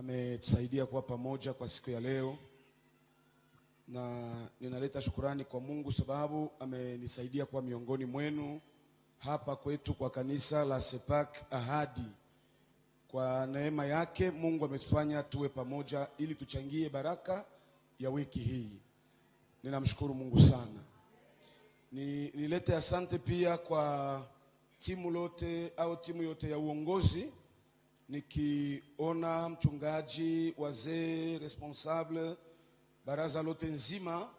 ametusaidia kuwa pamoja kwa siku ya leo, na ninaleta shukurani kwa Mungu sababu amenisaidia kuwa miongoni mwenu hapa kwetu kwa kanisa la Sepak Ahadi. Kwa neema yake Mungu ametufanya tuwe pamoja ili tuchangie baraka ya wiki hii. Ninamshukuru Mungu sana. Nilete asante pia kwa timu yote ya uongozi, nikiona mchungaji, wazee, responsable, baraza lote nzima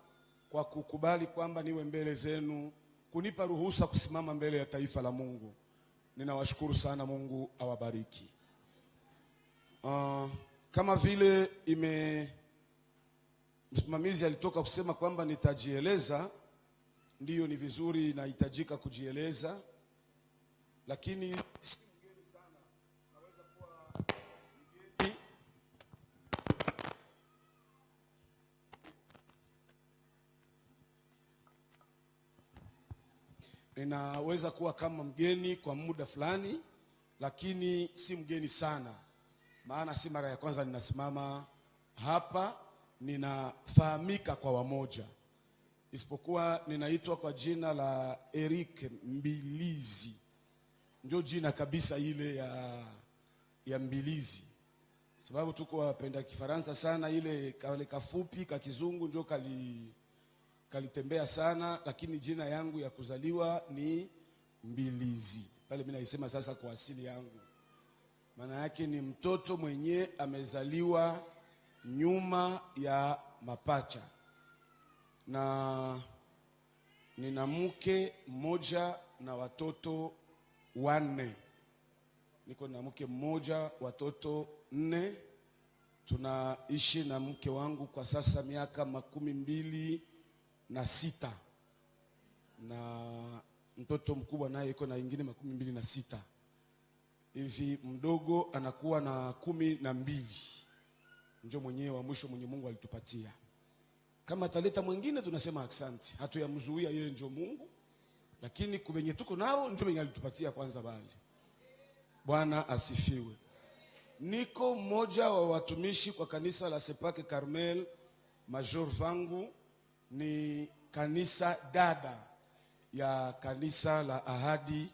kwa kukubali kwamba niwe mbele zenu, kunipa ruhusa kusimama mbele ya taifa la Mungu. Ninawashukuru sana, Mungu awabariki. Kama vile msimamizi alitoka kusema kwamba nitajieleza, ndiyo, ni vizuri, nahitajika kujieleza, lakini si mgeni sana. Naweza kuwa mgeni, ninaweza kuwa kama mgeni kwa muda fulani, lakini si mgeni sana, maana si mara ya kwanza ninasimama hapa. Ninafahamika kwa wamoja, isipokuwa ninaitwa kwa jina la Eric Mbilizi. Ndio jina kabisa ile ya Mbilizi, sababu tuko wapenda Kifaransa sana, ile kale kafupi ka kizungu ndio kalitembea sana, lakini jina yangu ya kuzaliwa ni Mbilizi. Pale mimi naisema sasa kwa asili yangu, maana yake ni mtoto mwenye amezaliwa nyuma ya mapacha, na nina mke mmoja na watoto 4. Niko na mke mmoja, watoto 4. Tunaishi na mke wangu kwa sasa miaka 26, na mtoto mkubwa naye iko na ingine 26 hivi, mdogo anakuwa na 12. Ndio mwenyewe wa mwisho mwenye Mungu alitupatia. Kama ataleta mwingine tunasema asante, hatuyamzuia yeye, ndio Mungu, lakini kubenye tuko nao ndio mwenye alitupatia kwanza bali. Bwana asifiwe. Niko mmoja wa watumishi kwa kanisa la Sepak Carmel Major Vangu, ni kanisa dada ya kanisa la Ahadi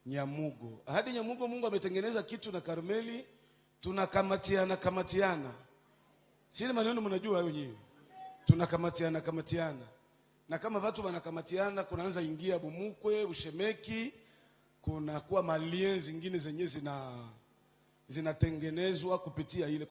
Nyamugo. Ahadi Nyamugo, Mungu ametengeneza kitu na Karmeli, tunakamatiana. Sile maneno mnajua wenyewe. Tunakamatiana. Na kama watu wanakamatiana, kunaanza ingia bumukwe, ushemeki, kuna kuwa malien zingine zenye zinatengenezwa kupitia ile